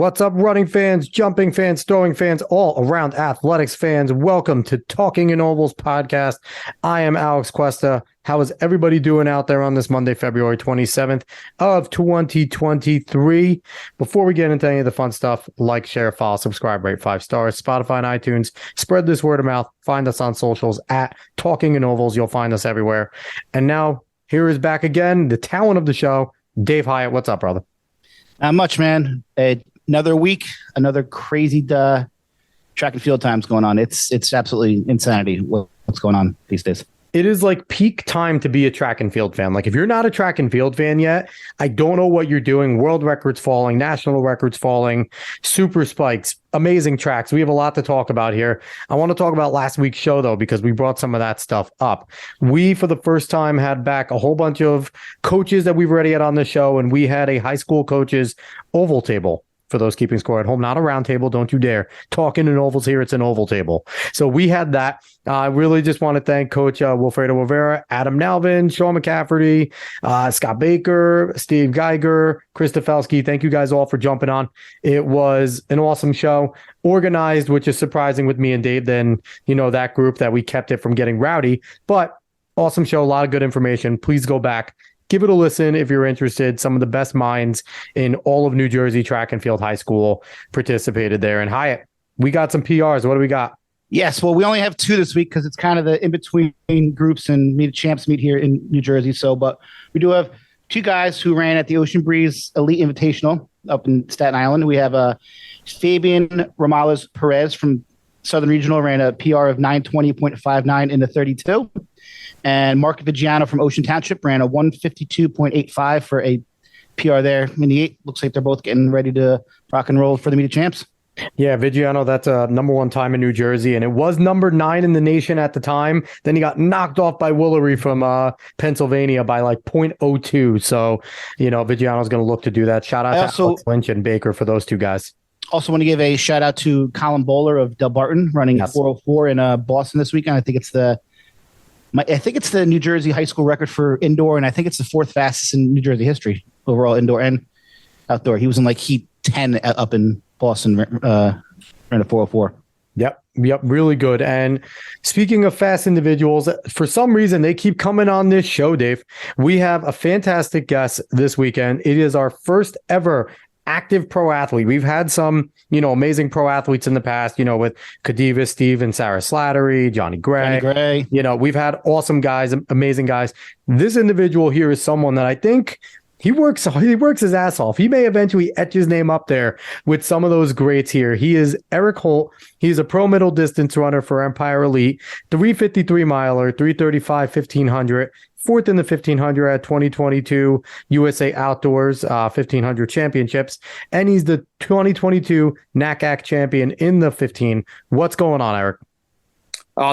What's up, running fans, jumping fans, throwing fans, all around athletics fans? Welcome to Talking in Ovals podcast. I am Alex Cuesta. How is everybody doing out there on this Monday, February 27th of 2023? Before we get into any of the fun stuff, like, share, follow, subscribe, rate 5 stars, Spotify and iTunes. Spread this word of mouth. Find us on socials at Talking in Ovals. You'll find us everywhere. And now, here is back again, the talent of the show, Dave Hyatt. What's up, brother? Not much, man. Another week, another crazy track and field times going on. It's absolutely insanity what's going on these days. It is like peak time to be a track and field fan. Like, if you're not a track and field fan yet, I don't know what you're doing. World records falling, national records falling, super spikes, amazing tracks. We have a lot to talk about here. I want to talk about last week's show, though, because we brought some of that stuff up. We, for the first time, had back a whole bunch of coaches that we've already had on the show, and we had a high school coaches oval table. For those keeping score at home, not a round table. Don't you dare. Talking in ovals here. It's an oval table. So we had that. I really just want to thank Coach Wilfredo Rivera, Adam Nalvin, Sean McCafferty, Scott Baker, Steve Geiger, Chris Stefelski. Thank you guys all for jumping on. It was an awesome show, organized, which is surprising with me and Dave than, that group that we kept it from getting rowdy. But awesome show. A lot of good information. Please go back. Give it a listen if you're interested. Some of the best minds in all of New Jersey track and field high school participated there. And Hyatt, we got some PRs. What do we got? Yes, well, we only have 2 this week because it's kind of the in-between groups and meet champs meet here in New Jersey. But we do have 2 guys who ran at the Ocean Breeze Elite Invitational up in Staten Island. We have Fabian Romales Perez from Southern Regional, ran a PR of 920.59 in the 32. And Mark Vigiano from Ocean Township ran a 152.85 for a PR there in the 8. Looks like they're both getting ready to rock and roll for the Meet of Champs. Yeah, Vigiano, that's a number 1 time in New Jersey, and it was number 9 in the nation at the time. Then he got knocked off by Woolery from Pennsylvania by like 0.02. So, Vigiano's going to look to do that. Shout out to Alex Lynch and Baker for those 2 guys. Also want to give a shout out to Colin Bowler of Del Barton running 404 in Boston this weekend. I think it's the New Jersey high school record for indoor, and I think it's the 4th fastest in New Jersey history, overall indoor and outdoor. He was in like heat 10 up in Boston, ran a 404. Yep, really good. And speaking of fast individuals, for some reason, they keep coming on this show, Dave. We have a fantastic guest this weekend. It is our first ever active pro athlete. We've had some, amazing pro athletes in the past, with Kadiva, Steve, and Sarah Slattery, Johnny Gray. We've had awesome guys, amazing guys. This individual here is someone that I think he works his ass off. He may eventually etch his name up there with some of those greats here. He is Eric Holt. He's a pro middle distance runner for Empire Elite, 353 miler, 335, 1500. 4th in the 1500 at 2022 USA Outdoors 1500 championships, and he's the 2022 NACAC champion in the 15. What's going on, Eric?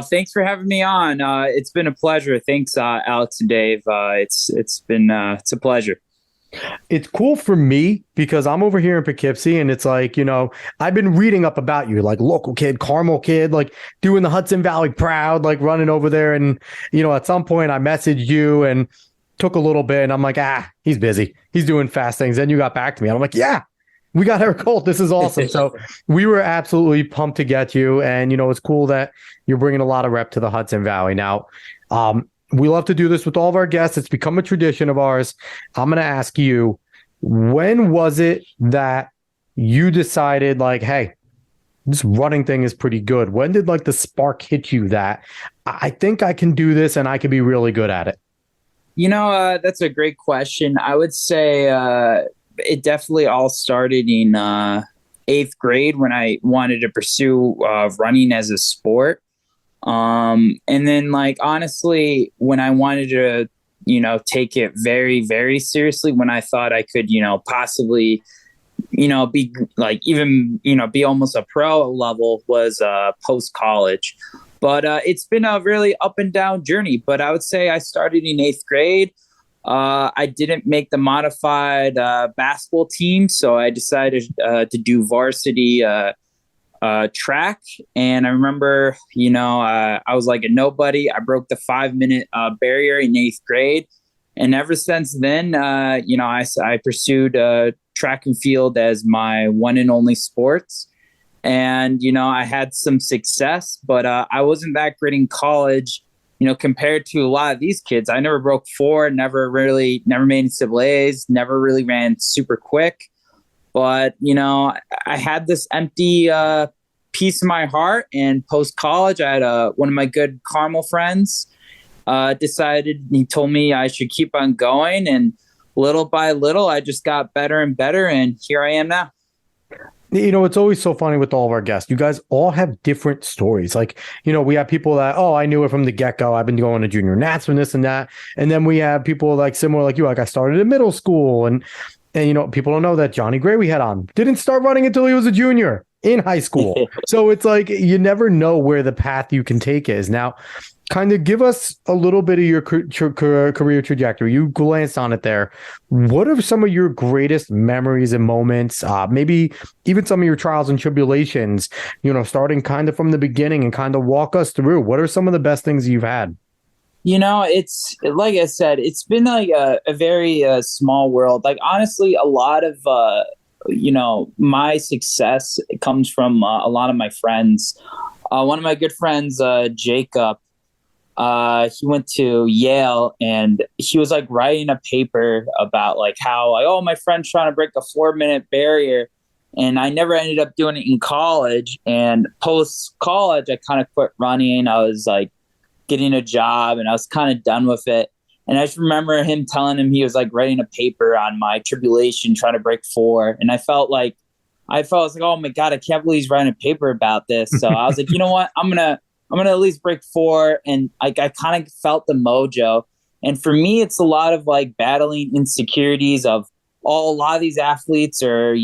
Thanks for having me on. It's been a pleasure. Thanks, Alex and Dave. It's a pleasure. It's cool for me because I'm over here in Poughkeepsie, and it's like, I've been reading up about you, like local kid, Carmel kid, like doing the Hudson Valley proud, like running over there. And, at some point I messaged you and took a little bit, and I'm like, he's busy. He's doing fast things. Then you got back to me, and I'm like, yeah, we got Eric Holt. This is awesome. So we were absolutely pumped to get you. And, it's cool that you're bringing a lot of rep to the Hudson Valley. Now, we love to do this with all of our guests. It's become a tradition of ours. I'm going to ask you, when was it that you decided, like, hey, this running thing is pretty good? When did the spark hit you that I think I can do this and I can be really good at it? That's a great question. I would say it definitely all started in 8th grade when I wanted to pursue running as a sport. And then honestly, when I wanted to, take it very, very seriously, when I thought I could, possibly, be even, be almost a pro level was post college. But it's been a really up and down journey. But I would say I started in 8th grade. I didn't make the modified basketball team, so I decided to do varsity track. And I remember, I was like a nobody. I broke the 5-minute barrier in 8th grade. And ever since then, I pursued track and field as my one and only sports. And, I had some success, but I wasn't that great in college, compared to a lot of these kids. I never broke four, never made NCAAs, never really ran super quick. But, I had this empty piece in my heart. And post college, I had one of my good Carmel friends he told me I should keep on going. And little by little, I just got better and better. And here I am now. It's always so funny with all of our guests. You guys all have different stories. Like, we have people that, oh, I knew it from the get-go. I've been going to junior nats and this and that. And then we have people like similar like you, like I started in middle school. And people don't know that Johnny Gray we had on didn't start running until he was a junior in high school. So it's like you never know where the path you can take is. Now, kind of give us a little bit of your career trajectory. You glanced on it there. What are some of your greatest memories and moments? Maybe even some of your trials and tribulations, starting kind of from the beginning and kind of walk us through. What are some of the best things you've had? It's like I said, it's been like a very small world. Like, honestly, a lot of, my success comes from a lot of my friends. One of my good friends, Jacob, he went to Yale, and he was like writing a paper about like how like, oh, my friend's trying to break a 4-minute barrier. And I never ended up doing it in college. And post college, I kind of quit running. I was like getting a job and I was kind of done with it. And I just remember him telling him he was like writing a paper on my tribulation, trying to break 4. And I felt like, oh my God, I can't believe he's writing a paper about this. So I was like, you know what? I'm going to at least break 4. And I kind of felt the mojo. And for me, it's a lot of like battling insecurities of, a lot of these athletes are,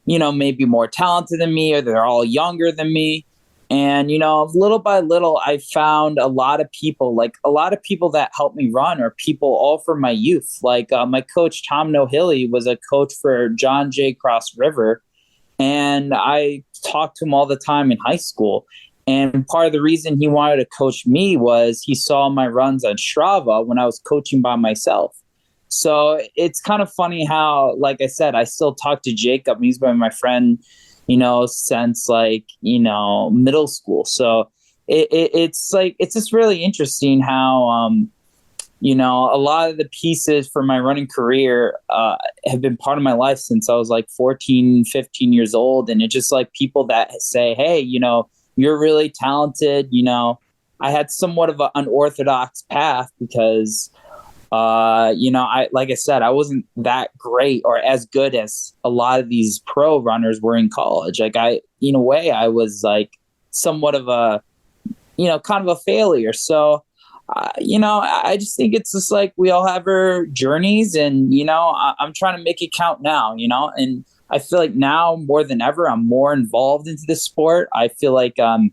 maybe more talented than me, or they're all younger than me. And, little by little, I found a lot of people that helped me run are people all from my youth. Like my coach, Tom Nohilly, was a coach for John J. Cross River. And I talked to him all the time in high school. And part of the reason he wanted to coach me was he saw my runs on Strava when I was coaching by myself. So it's kind of funny how, like I said, I still talk to Jacob. He's been my friend, since like, middle school. So it's just really interesting how, a lot of the pieces for my running career have been part of my life since I was like 14, 15 years old. And it's just like people that say, hey, you're really talented. I had somewhat of an unorthodox path because, like I said, I wasn't that great or as good as a lot of these pro runners were in college. Like in a way, I was like somewhat of a, kind of a failure. So, I just think it's just like we all have our journeys, and, I'm trying to make it count now, and I feel like now more than ever, I'm more involved into this sport. I feel like I'm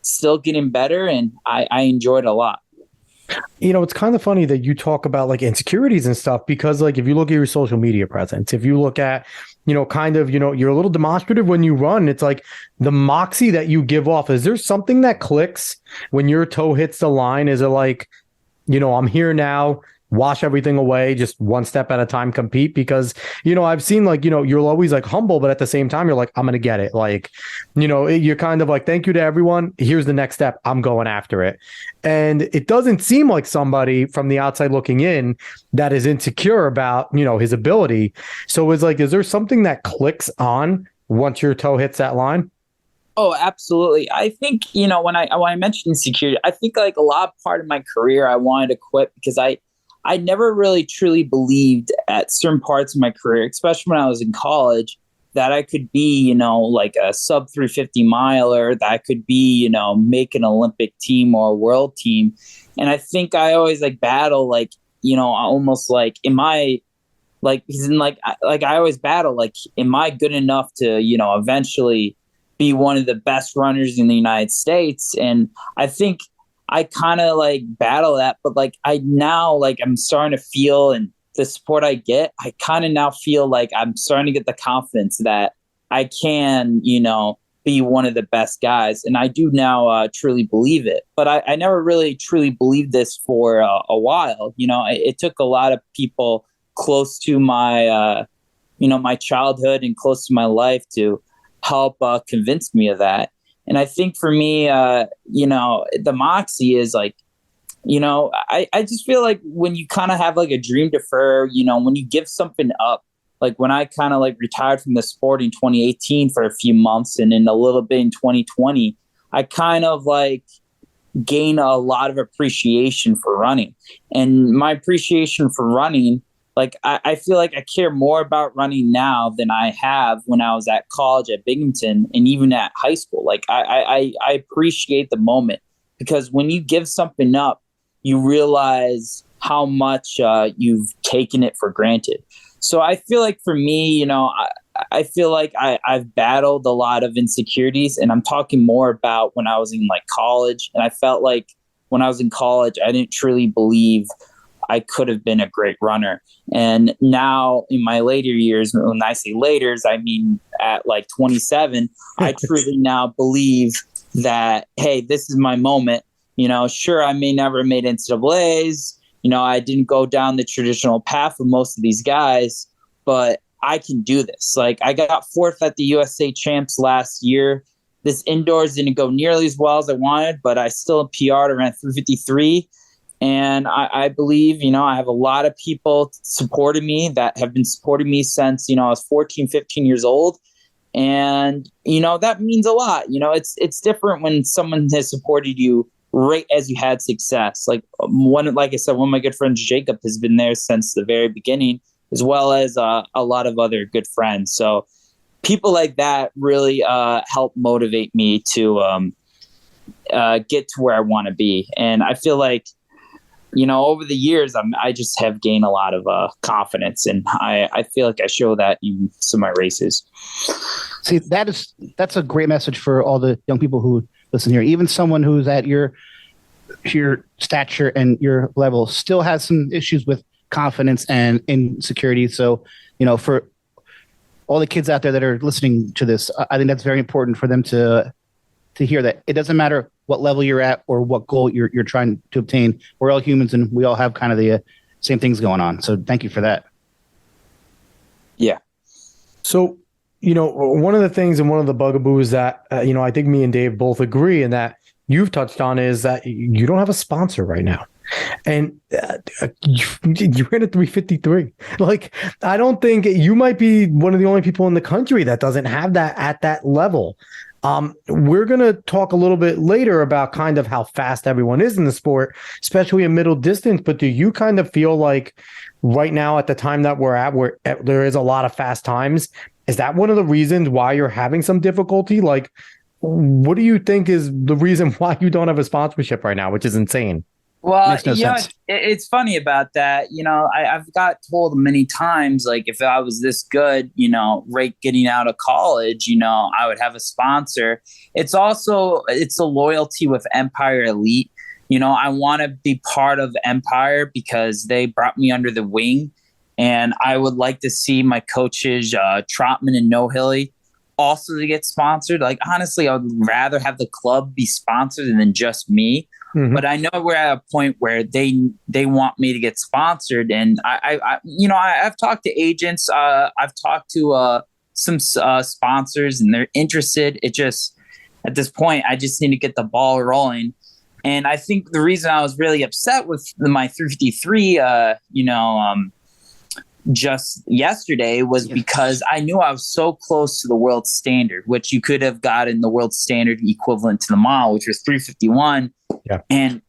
still getting better, and I enjoy it a lot. It's kind of funny that you talk about like insecurities and stuff, because like if you look at your social media presence, if you look at, you're a little demonstrative when you run, it's like the moxie that you give off. Is there something that clicks when your toe hits the line? Is it like, I'm here now, wash everything away, just one step at a time, compete? Because, I've seen like, you're always like humble, but at the same time, you're like, I'm going to get it. Like, you're kind of like, thank you to everyone. Here's the next step. I'm going after it. And it doesn't seem like somebody from the outside looking in that is insecure about, his ability. So it's like, is there something that clicks on once your toe hits that line? Oh, absolutely. I think, when I mentioned insecurity, I think like a lot part of my career, I wanted to quit because I never really truly believed at certain parts of my career, especially when I was in college, that I could be, like a sub 350 miler, that I could be, make an Olympic team or a world team. And I think I always like battle, like, almost like, I always battle, like, am I good enough to, eventually be one of the best runners in the United States? And I think I kind of like battle that, but like I'm starting to feel, and the support I get, I kind of now feel like I'm starting to get the confidence that I can, be one of the best guys. And I do now truly believe it, but I never really truly believed this for a while. It took a lot of people close to my my childhood and close to my life to help convince me of that. And I think for me, the moxie is like, I just feel like when you kind of have like a dream defer, when you give something up, like when I kind of like retired from the sport in 2018 for a few months and then a little bit in 2020, I kind of like gain a lot of appreciation for running. And my appreciation for running, like I feel like I care more about running now than I have when I was at college at Binghamton and even at high school. Like I appreciate the moment, because when you give something up, you realize how much you've taken it for granted. So I feel like for me, I feel like I've battled a lot of insecurities, and I'm talking more about when I was in like college. And I felt like when I was in college, I didn't truly believe I could have been a great runner. And now in my later years, when I say laters, I mean at like 27, I truly now believe that, hey, this is my moment. Sure, I may never have made NCAAs. I didn't go down the traditional path of most of these guys, but I can do this. Like, I got fourth at the USA Champs last year. This indoors didn't go nearly as well as I wanted, but I still PR'd around 353. And I believe, I have a lot of people supporting me that have been supporting me since, I was 14, 15 years old. And, that means a lot. It's different when someone has supported you right as you had success. Like I said, one of my good friends, Jacob, has been there since the very beginning, as well as a lot of other good friends. So people like that really help motivate me to get to where I want to be. And I feel like, over the years, I just have gained a lot of confidence, and I feel like I show that in some of my races. See, that's a great message for all the young people who listen here. Even someone who's at your stature and your level still has some issues with confidence and insecurity. So, for all the kids out there that are listening to this, I think that's very important for them to hear that it doesn't matter what level you're at or what goal you're trying to obtain. We're all humans and we all have kind of the same things going on. So thank you for that. Yeah. So, one of the things and one of the bugaboos that, I think me and Dave both agree and that you've touched on is that you don't have a sponsor right now. And you ran a 353. Like, I don't think you might be one of the only people in the country that doesn't have that at that level. We're going to talk a little bit later about kind of how fast everyone is in the sport, especially in middle distance. But do you kind of feel like right now at the time that we're at, where there is a lot of fast times, is that one of the reasons why you're having some difficulty? Like, what do you think is the reason why you don't have a sponsorship right now, which is insane? Well, Makes no sense. It's funny about that. I've got told many times, like, if I was this good, right getting out of college, I would have a sponsor. It's a loyalty with Empire Elite. I want to be part of Empire because they brought me under the wing. And I would like to see my coaches, Trotman and No Hilly, also to get sponsored. Like, honestly, I would rather have the club be sponsored than just me. Mm-hmm. But I know we're at a point where they want me to get sponsored, and I've talked to agents, I've talked to some sponsors, and they're interested. It just at this point, I just need to get the ball rolling. And I think the reason I was really upset with my 353, just yesterday was because I knew I was so close to the world standard, which you could have gotten the world standard equivalent to the mile, which was 351. Yeah. And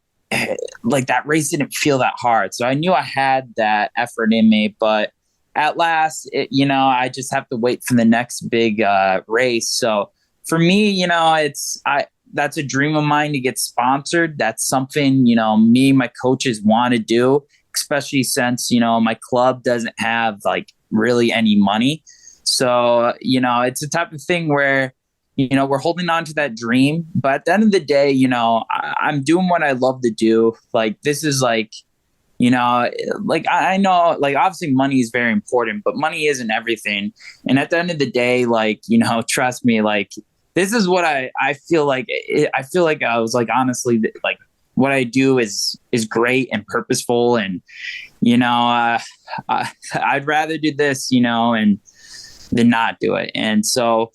like that race didn't feel that hard. So I knew I had that effort in me, but at last, I just have to wait for the next big race. So for me, that's a dream of mine to get sponsored. That's something, me and my coaches want to do, especially since, my club doesn't have like really any money. So, it's a type of thing where, we're holding on to that dream. But at the end of the day, I'm doing what I love to do. Like, this is like, like I know, like, obviously money is very important, but money isn't everything. And at the end of the day, like, trust me, like, this is what I feel like. I feel like I was like, honestly, like, what I do is great and purposeful. And, I'd rather do this, and than not do it. And so,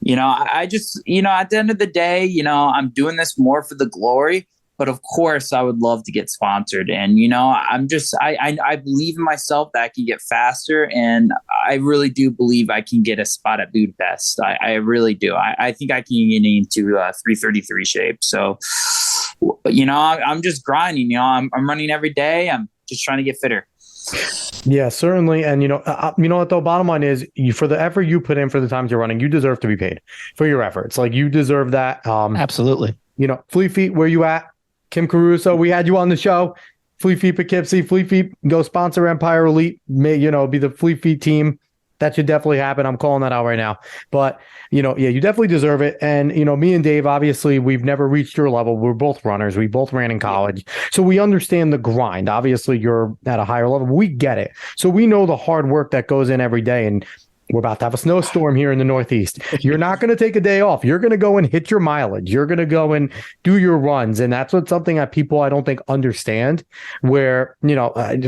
I just, at the end of the day, I'm doing this more for the glory. But of course, I would love to get sponsored. And, I believe in myself that I can get faster. And I really do believe I can get a spot at Budapest. I really do. I think I can get into 333 shape. So, I'm just grinding. I'm running every day. I'm just trying to get fitter. Yeah, certainly. And, you know what, though, bottom line is for the effort you put in for the times you're running, you deserve to be paid for your efforts. Like, you deserve that. Absolutely. Fleet Feet, where you at? Kim Caruso, we had you on the show. Fleet Feet Poughkeepsie, Fleet Feet, go sponsor Empire Elite. May, be the Fleet Feet team. That should definitely happen. I'm calling that out right now. But, you definitely deserve it. And, me and Dave, obviously, we've never reached your level. We're both runners. We both ran in college. So we understand the grind. Obviously, you're at a higher level. We get it. So we know the hard work that goes in every day. And we're about to have a snowstorm here in the Northeast. You're not going to take a day off. You're going to go and hit your mileage. You're going to go and do your runs. And that's something that people, I don't think, understand, where,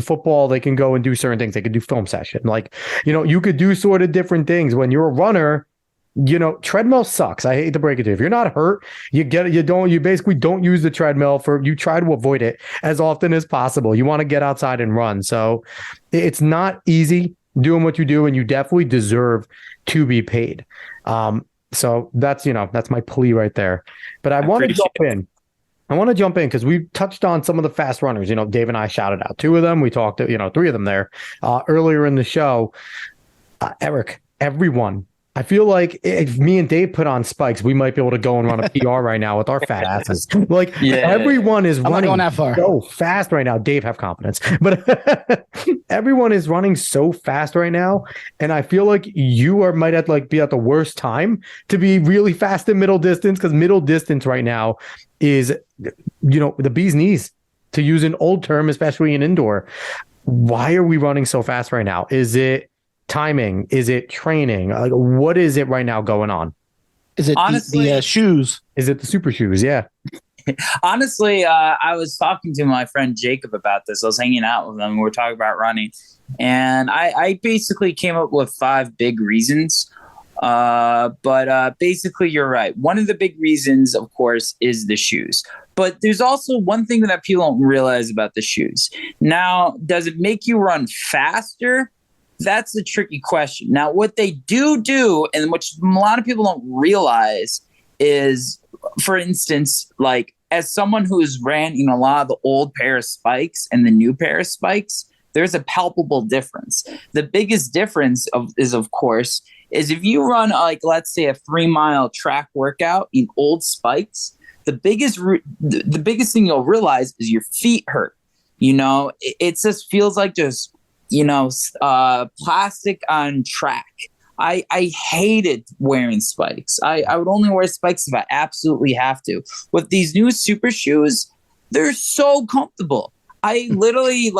football, they can go and do certain things. They could do film session. Like, you could do sort of different things. When you're a runner, treadmill sucks. I hate to break it to you. If you're not hurt, you basically don't use the treadmill you try to avoid it as often as possible. You want to get outside and run. So it's not easy doing what you do, and you definitely deserve to be paid. So that's my plea right there. But I want to jump in. I want to jump in because we touched on some of the fast runners. Dave and I shouted out 2 of them. We talked to, 3 of them there earlier in the show. Eric, everyone. I feel like if me and Dave put on spikes, we might be able to go and run a PR right now with our fat asses. Like, everyone is running going that far. So fast right now. Dave, have confidence. But everyone is running so fast right now. And I feel like you might have be at the worst time to be really fast in middle distance, because middle distance right now is, the bee's knees, to use an old term, especially in indoor. Why are we running so fast right now? Is it timing? Is it training? Like, what is it right now going on? Is it honestly the shoes? Is it the super shoes? Yeah. Honestly, I was talking to my friend Jacob about this. I was hanging out with him. We were talking about running, and I basically came up with 5 big reasons. But basically, you're right. One of the big reasons, of course, is the shoes. But there's also one thing that people don't realize about the shoes. Now, does it make you run faster? That's the tricky question. Now, what they do, and which a lot of people don't realize, is, for instance, like, as someone who's ran a lot of the old pair of spikes and the new pair of spikes, there's a palpable difference. The biggest difference is if you run, like, let's say a 3-mile track workout in old spikes, the biggest thing you'll realize is your feet hurt. It just feels like just plastic on track. I hated wearing spikes. I would only wear spikes if I absolutely have to. With these new super shoes, they're so comfortable. I literally,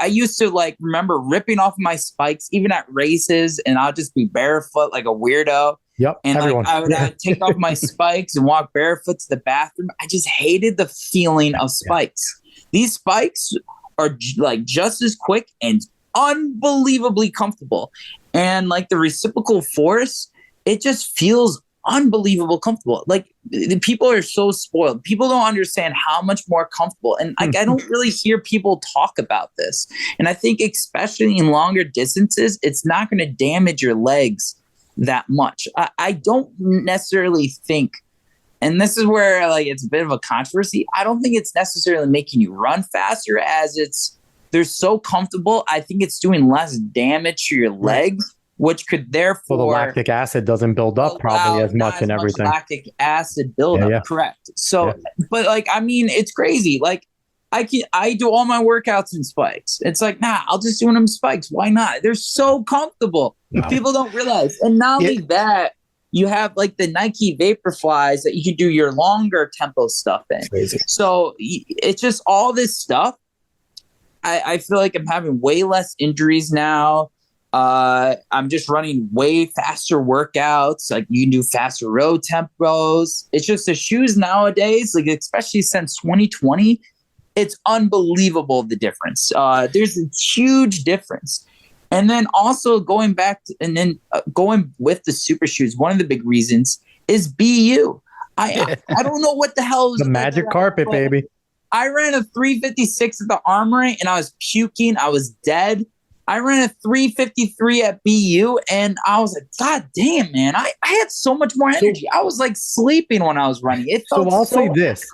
I used to remember ripping off my spikes even at races, and I'll just be barefoot like a weirdo. Yep. And I would take off my spikes and walk barefoot to the bathroom. I just hated the feeling of spikes. These spikes are just as quick and unbelievably comfortable, and the reciprocal force, it just feels unbelievable comfortable. The people are so spoiled. People don't understand how much more comfortable, and I don't really hear people talk about this. And I think especially in longer distances, it's not going to damage your legs that much. I don't necessarily think, and this is where it's a bit of a controversy, I don't think it's necessarily making you run faster, as they're so comfortable. I think it's doing less damage to your legs, which could therefore... So the lactic acid doesn't build up probably as much and everything. Lactic acid buildup, yeah. Correct. So, but it's crazy. I do all my workouts in spikes. It's I'll just do them in spikes. Why not? They're so comfortable. No. People don't realize. And not only that, you have the Nike Vaporflies that you can do your longer tempo stuff in. Crazy. So it's just all this stuff. I feel like I'm having way less injuries now. I'm just running way faster workouts. You can do faster road tempos. It's just the shoes nowadays, especially since 2020, it's unbelievable the difference. There's a huge difference. And then also going back to, and then going with the super shoes, one of the big reasons is BU. I don't know what the hell was The magic carpet, baby. I ran a 356 at the Armory and I was puking. I was dead. I ran a 353 at BU and I was like, God damn, man. I had so much more energy. I was like sleeping when I was running. It felt So I'll say this.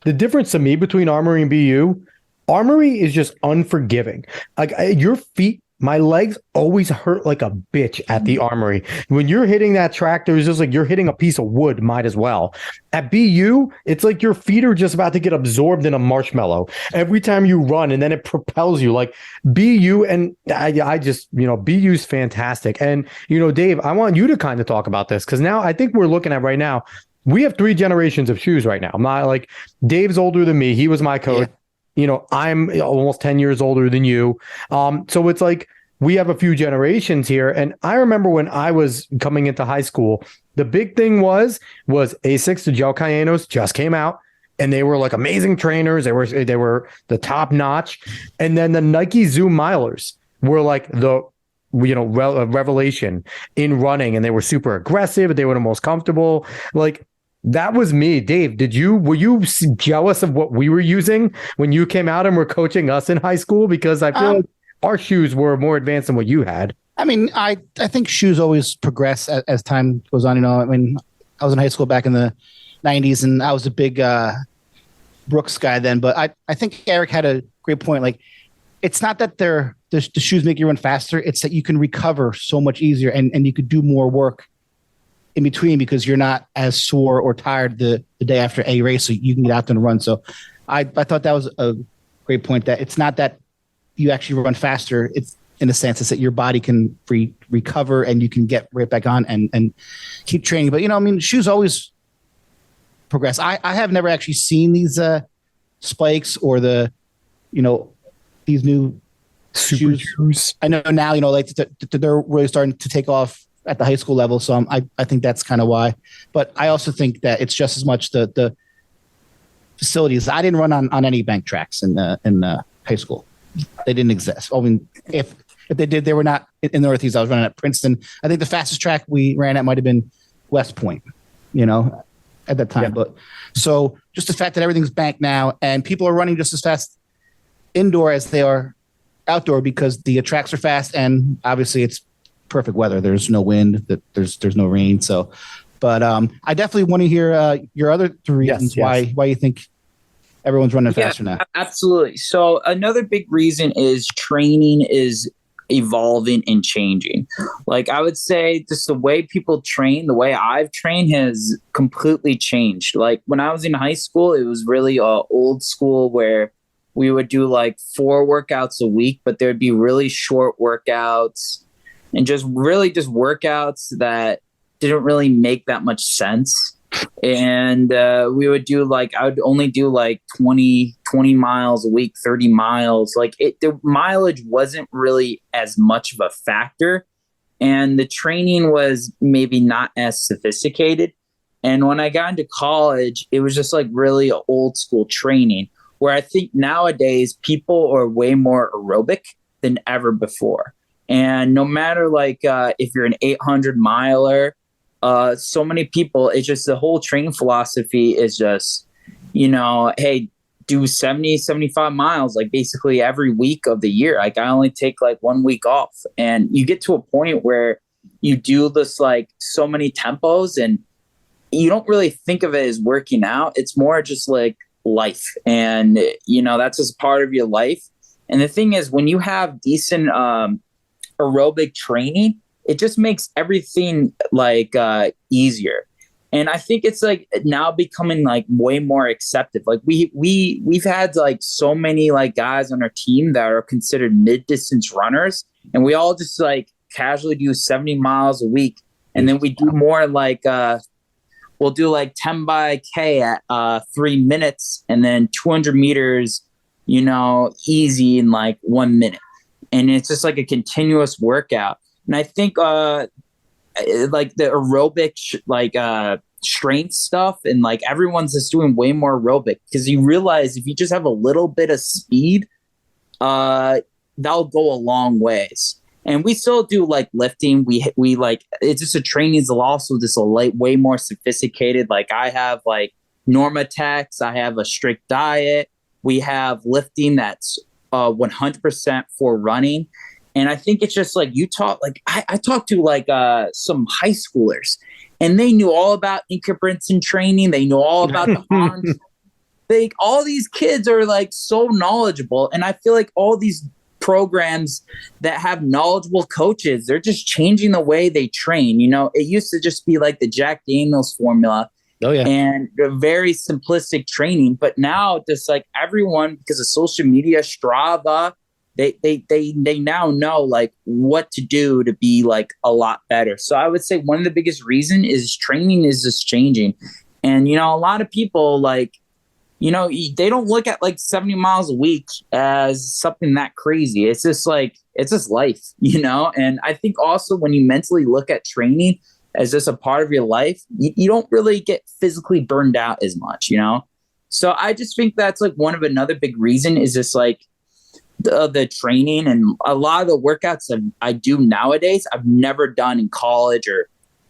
The difference to me between Armory and BU, Armory is just unforgiving. Like your feet, my legs always hurt like a bitch at the Armory. When you're hitting that track, there's just like you're hitting a piece of wood, might as well. At BU, it's like your feet are just about to get absorbed in a marshmallow every time you run, and then it propels you. Like BU, and I just, BU's fantastic. And, Dave, I want you to kind of talk about this because now I think we're looking at right now, we have 3 generations of shoes right now. I'm not like Dave's older than me. He was my coach. Yeah. I'm almost 10 years older than you. So it's like we have a few generations here. And I remember when I was coming into high school, the big thing was Asics, the Gel Cayenos just came out and they were like amazing trainers. They were the top notch. And then the Nike Zoom Milers were like the revelation in running, and they were super aggressive. They were the most comfortable. Like, that was me. Dave, were you jealous of what we were using when you came out and were coaching us in high school? Because I feel like our shoes were more advanced than what you had. I mean, I think shoes always progress as time goes on. I mean, I was in high school back in the 90s and I was a big Brooks guy then, but I think Eric had a great point. Like, it's not that the shoes make you run faster. It's that you can recover so much easier and you could do more work in between because you're not as sore or tired the day after a race, so you can get out there and run. So I thought that was a great point, that it's not that you actually run faster. It's in a sense, it's that your body can recover and you can get right back on and keep training. But, shoes always progress. I have never actually seen these spikes or these new super shoes. I know now, they're really starting to take off at the high school level. So I think that's kind of why. But I also think that it's just as much the facilities. I didn't run on any bank tracks in high school. They didn't exist. I mean, if they did, they were not in the Northeast. I was running at Princeton. I think the fastest track we ran at might have been West Point, at that time. Yeah. But so just the fact that everything's banked now and people are running just as fast indoor as they are outdoor because the tracks are fast and obviously it's perfect weather. There's no wind, there's no rain. So, but I definitely want to hear your other 3 reasons why you think everyone's running faster now. Absolutely. So another big reason is training is evolving and changing. Like, I would say just the way people train, the way I've trained has completely changed. Like, when I was in high school, it was really old school where we would do like 4 workouts a week, but there'd be really short workouts and just workouts that didn't really make that much sense. And we would do I would only do like 20 miles a week, 30 miles. Like, the mileage wasn't really as much of a factor. And the training was maybe not as sophisticated. And when I got into college, it was just like really old school training, where I think nowadays people are way more aerobic than ever before. And no matter if you're an 800 miler, so many people, it's just the whole training philosophy is just, hey, do 70, 75 miles, like basically every week of the year. Like, I only take 1 week off, and you get to a point where you do this so many tempos and you don't really think of it as working out. It's more just like life. And, that's just part of your life. And the thing is, when you have decent, aerobic training, it just makes everything easier. And I think it's now becoming way more accepted. Like, we've had so many guys on our team that are considered mid-distance runners, and we all just casually do 70 miles a week. And then we do more we'll do 10 by K at 3 minutes, and then 200 meters, easy in 1 minute. And it's just a continuous workout. And I think the aerobic strength stuff and everyone's just doing way more aerobic, because you realize if you just have a little bit of speed, that'll go a long ways. And we still do like lifting. We like, it's just a training is also just a light, way more sophisticated. Like I have like Normatex, I have a strict diet. We have lifting that's 100% for running. And I think it's just like you talk, like I talked to like some high schoolers and they knew all about increments in training. They knew all about the arms. All these kids are like so knowledgeable. And I feel like all these programs that have knowledgeable coaches, they're just changing the way they train. You know, it used to just be like the Jack Daniels formula. Oh yeah. And a very simplistic training. But now just like everyone, because of social media, Strava, they now know like what to do to be like a lot better. So I would say one of the biggest reason is training is just changing. And, you know, a lot of people like, you know, they don't look at like 70 miles a week as something that crazy. It's just like, it's just life, you know? And I think also when you mentally look at training as just a part of your life, you don't really get physically burned out as much, you know? So I just think that's like one of another big reason is just like the training and a lot of the workouts that I do nowadays, I've never done in college or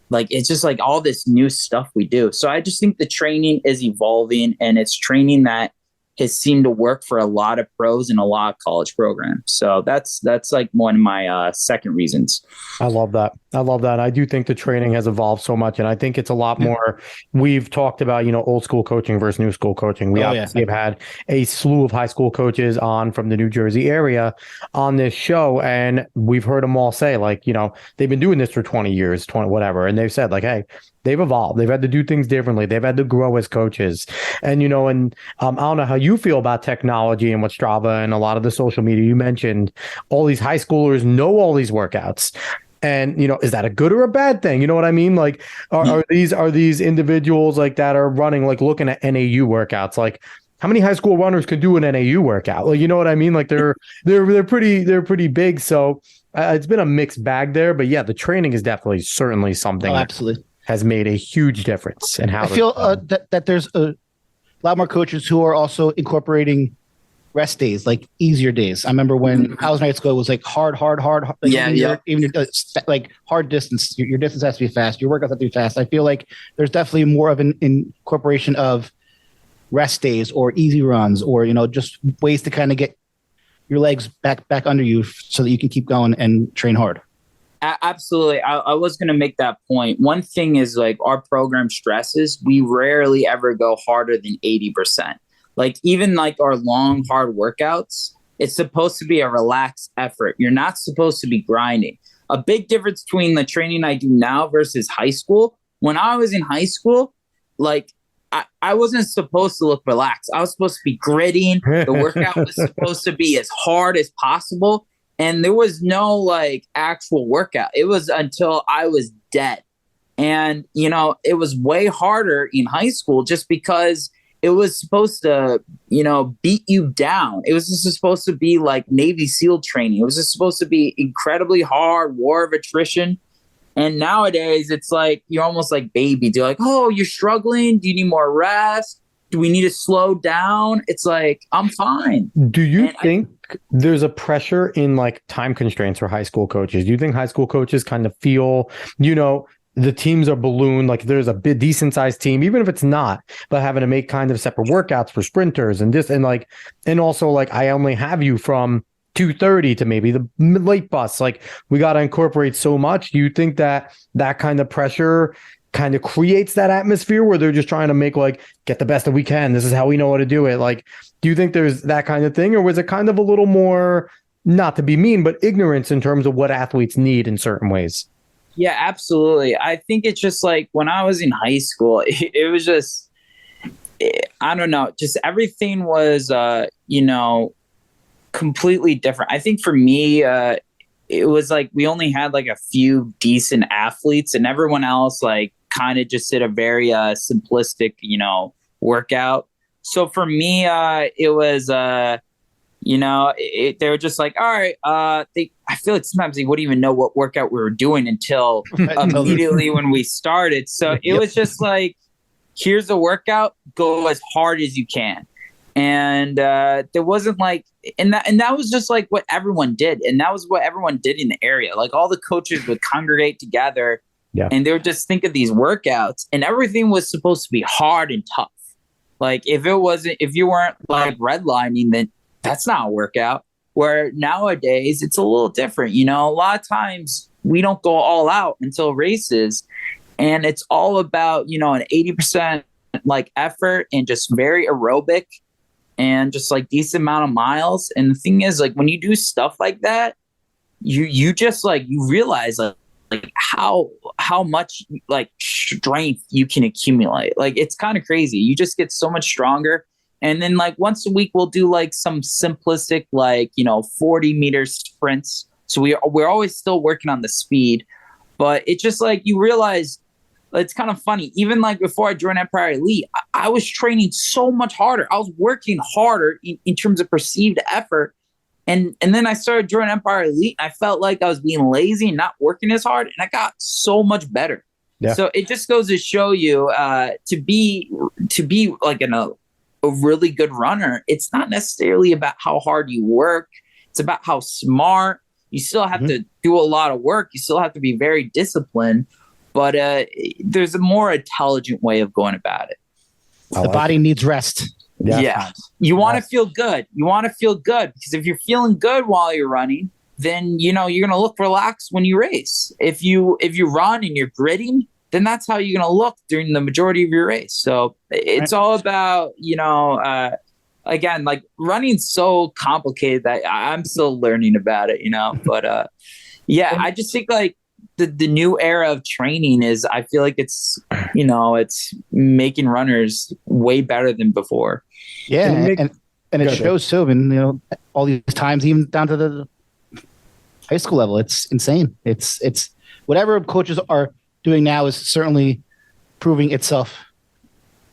like, it's just like all this new stuff we do. So I just think the training is evolving and it's training that has seemed to work for a lot of pros and a lot of college programs. So that's like one of my second reasons. I love that. I love that. I do think the training has evolved so much. And I think it's a lot more. We've talked about, you know, old school coaching versus new school coaching. We obviously have had a slew of high school coaches on from the New Jersey area on this show. And we've heard them all say, like, you know, they've been doing this for 20 years, 20, whatever. And they've said, like, hey, they've evolved. They've had to do things differently. They've had to grow as coaches. And, you know, and I don't know how you feel about technology and what Strava and a lot of the social media you mentioned, all these high schoolers know all these workouts. And, you know, is that a good or a bad thing? You know what I mean? Like, are these individuals like that are running, like looking at NAU workouts? Like, how many high school runners could do an NAU workout? Like, you know what I mean? Like they're pretty big. So it's been a mixed bag there, but yeah, the training is definitely certainly something. Oh, absolutely. Has made a huge difference in how I feel that there's a lot more coaches who are also incorporating rest days, like easier days. I remember when I was in high school, it was like hard. Like even like hard distance. Your distance has to be fast. Your workouts have to be fast. I feel like there's definitely more of an incorporation of rest days or easy runs, or you know, just ways to kind of get your legs back under you so that you can keep going and train hard. Absolutely. I was going to make that point. One thing is like our program stresses, we rarely ever go harder than 80%. Like even like our long, hard workouts, it's supposed to be a relaxed effort. You're not supposed to be grinding. A big difference between the training I do now versus high school. When I was in high school, like I wasn't supposed to look relaxed. I was supposed to be gritting. The workout was supposed to be as hard as possible. And there was no like actual workout. It was until I was dead. And, you know, it was way harder in high school just because it was supposed to, you know, beat you down. It was just supposed to be like Navy SEAL training. It was just supposed to be incredibly hard, war of attrition. And nowadays it's like, you're almost like baby. They're like, oh, you're struggling. Do you need more rest? Do we need to slow down? It's like, I'm fine. Do you think there's a pressure in like time constraints for high school coaches? Do you think high school coaches kind of feel, you know, the teams are ballooned, like there's a bit decent sized team, even if it's not, but having to make kind of separate workouts for sprinters and this, and like, and also like, I only have you from 2:30 to maybe the late bus. Like we got to incorporate so much. Do you think that kind of pressure kind of creates that atmosphere where they're just trying to make like, get the best that we can. This is how we know how to do it. Like, do you think there's that kind of thing, or was it kind of a little more, not to be mean, but ignorance in terms of what athletes need in certain ways? Yeah, absolutely. I think it's just like when I was in high school, it was just, I don't know, just everything was, you know, completely different. I think for me, it was like we only had like a few decent athletes and everyone else like kind of just did a very simplistic, you know, workout. So for me, it was, you know, they were just like, all right, I feel like sometimes they wouldn't even know what workout we were doing until immediately when we started. So it was just like, here's a workout, go as hard as you can. And there wasn't like, and that was just like what everyone did, and that was what everyone did in the area. Like all the coaches would congregate together, Yeah. and they would just think of these workouts, and everything was supposed to be hard and tough. Like if you weren't like redlining, then that's not a workout. Where nowadays it's a little different. You know, a lot of times we don't go all out until races, and it's all about, you know, an 80% like effort and just very aerobic and just like decent amount of miles. And the thing is, like when you do stuff like that, you just like you realize like how much like strength you can accumulate. Like it's kind of crazy. You just get so much stronger. And then like once a week we'll do like some simplistic like, you know, 40-meter sprints. So we're always still working on the speed, but it's just like you realize it's kind of funny. Even like before I joined Empire Elite, I was training so much harder. I was working harder in terms of perceived effort. And then I started joining Empire Elite. And I felt like I was being lazy and not working as hard. And I got so much better. Yeah. So it just goes to show you to be like a really good runner, it's not necessarily about how hard you work. It's about how smart. You still have to do a lot of work. You still have to be very disciplined. But there's a more intelligent way of going about it. The body needs rest. Yeah. You want to feel good. You want to feel good because if you're feeling good while you're running, then, you know, you're going to look relaxed when you race. If you run and you're gritting, then that's how you're going to look during the majority of your race. So it's all about, you know, again, like running's so complicated that I'm still learning about it, you know, but yeah, I just think like, the new era of training is, I feel like it's, you know, it's making runners way better than before. Yeah. And it shows too. And, you know, all these times, even down to the high school level, it's insane. It's whatever coaches are doing now is certainly proving itself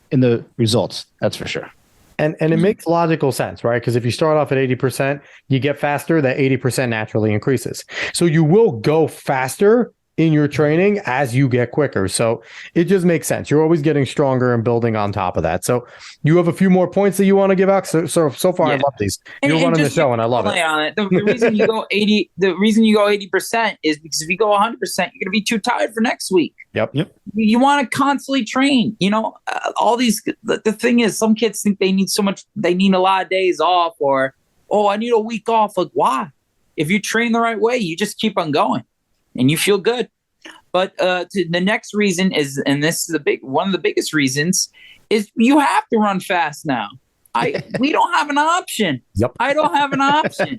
in the results. That's for sure. And it makes logical sense, right? Because if you start off at 80%, you get faster, that 80% naturally increases. So you will go faster in your training as you get quicker. So it just makes sense. You're always getting stronger and building on top of that. So you have a few more points that you want to give out. So far, yeah. I love these. You're running the show, and I love it. On it. The reason you go 80% is because if you go 100%, you're going to be too tired for next week. Yep. You want to constantly train. You know, all these. The thing is, some kids think they need a lot of days off, or I need a week off. Like, why? If you train the right way, you just keep on going. And you feel good. But the next reason is, and this is one of the biggest reasons, is you have to run fast now. We don't have an option. Yep. I don't have an option.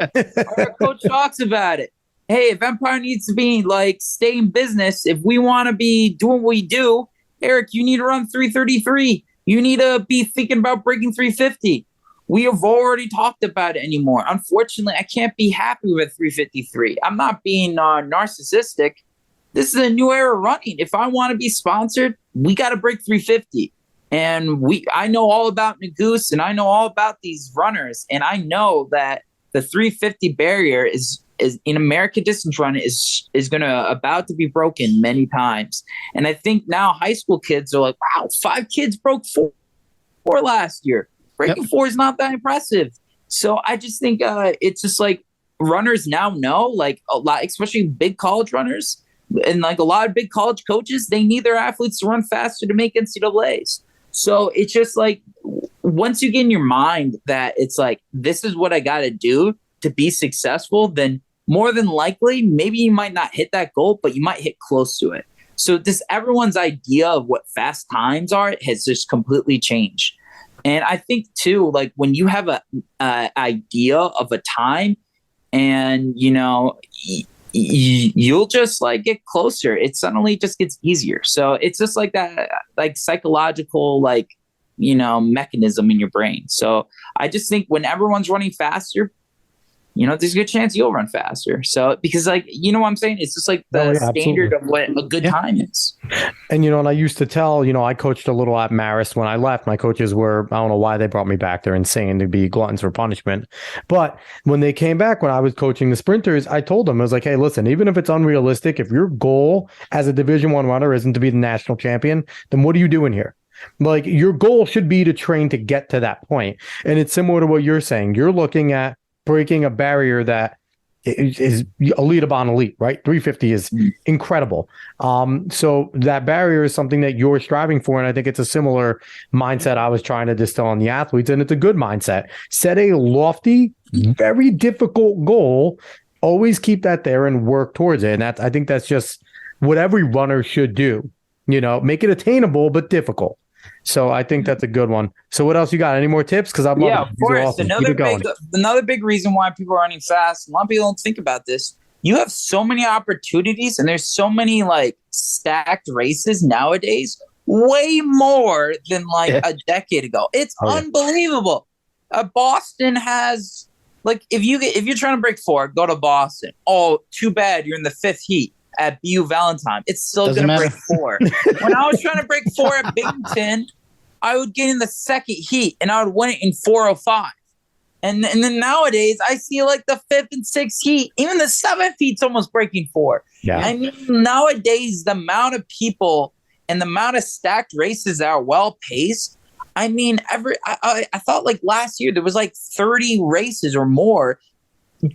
Our coach talks about it. Hey, if Empire needs to be like stay in business, if we want to be doing what we do, Eric, you need to run 333. You need to be thinking about breaking 350. We have already talked about it anymore. Unfortunately, I can't be happy with 353. I'm not being narcissistic. This is a new era running. If I want to be sponsored, we got to break 350. And I know all about Nagoose, and I know all about these runners. And I know that the 350 barrier is in American distance running is about to be broken many times. And I think now high school kids are like, wow, 5 kids broke 4 last year. Breaking 4 is not that impressive. So I just think it's just like runners now know, like a lot, especially big college runners and like a lot of big college coaches, they need their athletes to run faster to make NCAAs. So it's just like once you get in your mind that it's like, this is what I got to do to be successful, then more than likely, maybe you might not hit that goal, but you might hit close to it. So this everyone's idea of what fast times are has just completely changed. And I think too, like when you have a idea of a time, and you know, you'll just like get closer. It suddenly just gets easier. So it's just like that, like psychological, like, you know, mechanism in your brain. So I just think when everyone's running faster, you know, there's a good chance you'll run faster. So, because like, you know what I'm saying? It's just like the standard of what a good time is. And, you know, and I used to tell, you know, I coached a little at Marist when I left. My coaches were, I don't know why they brought me back. They're insane to be gluttons for punishment. But when they came back, when I was coaching the sprinters, I told them, I was like, hey, listen, even if it's unrealistic, if your goal as a Division I runner isn't to be the national champion, then what are you doing here? Like your goal should be to train to get to that point. And it's similar to what you're saying. You're looking at breaking a barrier that is elite upon elite, right? 350 is incredible. So that barrier is something that you're striving for. And I think it's a similar mindset I was trying to distill on the athletes. And it's a good mindset. Set a lofty, very difficult goal. Always keep that there and work towards it. And I think that's just what every runner should do. Make it attainable, but difficult. So I think that's a good one. So what else you got? Any more tips? Because I'd love Yeah, of course. Awesome. Another big reason why people are running fast. A lot of people don't think about this. You have so many opportunities, and there's so many like stacked races nowadays. Way more than like a decade ago. It's unbelievable. Boston has like if you're trying to break 4, go to Boston. Oh, too bad you're in the 5th heat at BU Valentine. It's still going to break 4. When I was trying to break 4 at Binghamton, I would get in the 2nd heat and I would win it in 4:05. And then nowadays I see like the 5th and 6th heat, even the 7th heat's almost breaking 4. Yeah. I mean, nowadays the amount of people and the amount of stacked races that are well paced. I mean, I thought like last year there was like 30 races or more,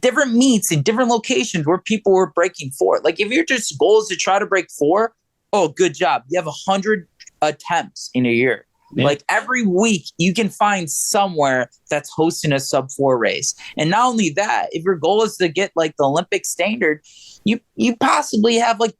different meets in different locations where people were breaking 4. Like if your just goal is to try to break 4, oh, good job. You have 100 attempts in a year. Yeah. Like every week you can find somewhere that's hosting a sub 4 race. And not only that, if your goal is to get like the Olympic standard, you possibly have like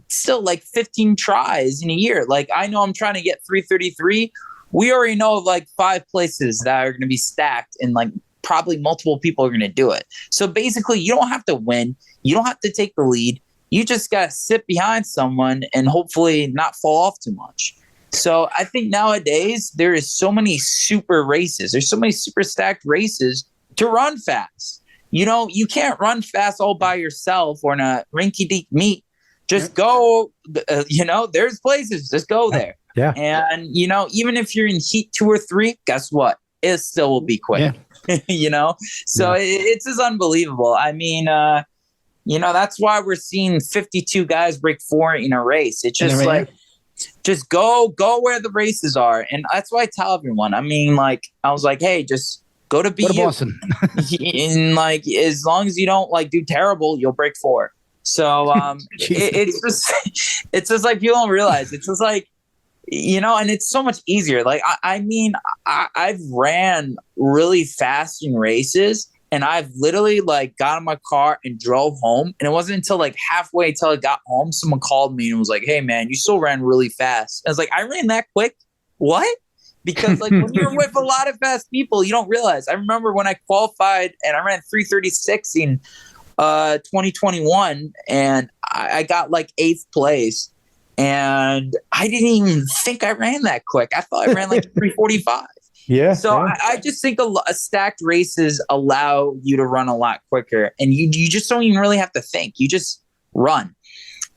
still like 15 tries in a year. Like I know I'm trying to get 333. We already know of like 5 places that are going to be stacked and like probably multiple people are going to do it. So basically you don't have to win. You don't have to take the lead. You just got to sit behind someone and hopefully not fall off too much. So I think nowadays there is so many super races. There's so many super stacked races to run fast. You can't run fast all by yourself or in a rinky-dink meet. Just go, there's places. Just go there. Yeah. And, even if you're in heat 2 or 3, guess what? It still will be quick. Yeah. So it's just unbelievable. I mean, that's why we're seeing 52 guys break 4 in a race. It's just like, just go where the races are. And that's why I tell everyone, I mean, like, I was like, hey, just go to BU. Go to Boston. And like, as long as you don't like do terrible, you'll break 4. So it's just like, you don't realize it's just like, and it's so much easier. Like, I've ran really fast in races and I've literally like got in my car and drove home. And it wasn't until like halfway till I got home, someone called me and was like, hey man, you still ran really fast. I was like, I ran that quick? What? Because like when you're with a lot of fast people, you don't realize. I remember when I qualified and I ran 3:36 in 2021 and I got like 8th place. And I didn't even think I ran that quick. I thought I ran like 3:45. Yeah. So yeah. I just think a stacked races allow you to run a lot quicker, and you just don't even really have to think. You just run.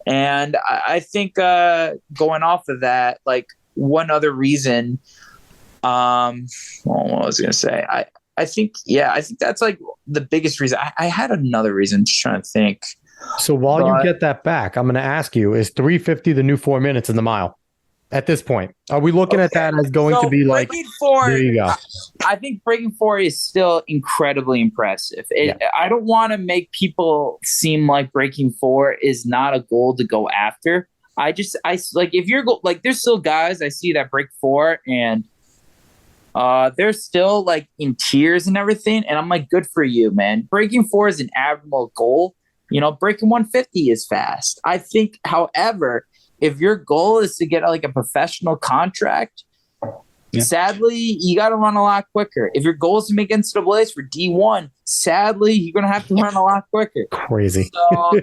And I think going off of that, like one other reason, what was I going to say? I think that's like the biggest reason. I had another reason, just trying to think. So while you get that back, I'm going to ask you, is 3:50 the new 4 minutes in the mile at this point? Are we looking at that as going to be like, there you go. I think breaking 4 is still incredibly impressive. I don't want to make people seem like breaking 4 is not a goal to go after. I like, if you're like, there's still guys I see that break 4 and they're still like in tears and everything. And I'm like, good for you, man. Breaking 4 is an admirable goal. Breaking 150 is fast. I think, however, if your goal is to get like a professional contract, sadly, you got to run a lot quicker. If your goal is to make NCAAs for D1, sadly, you're going to have to run a lot quicker. Crazy. So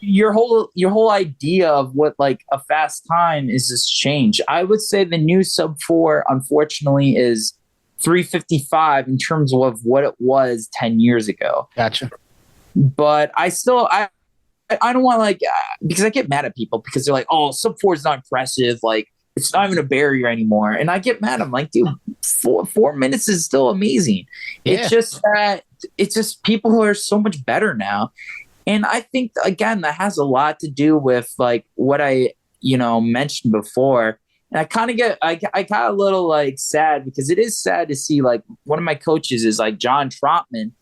your whole idea of what like a fast time is this change. I would say the new sub 4, unfortunately, is 3:55 in terms of what it was 10 years ago. Gotcha. But I don't want to like, because I get mad at people because they're like, oh, sub 4 is not impressive. Like, it's not even a barrier anymore. And I get mad. I'm like, dude, 4 minutes is still amazing. Yeah. It's just that people who are so much better now. And I think, again, that has a lot to do with like what I, mentioned before. And I kind of got a little like sad because it is sad to see like one of my coaches is like John Trotman.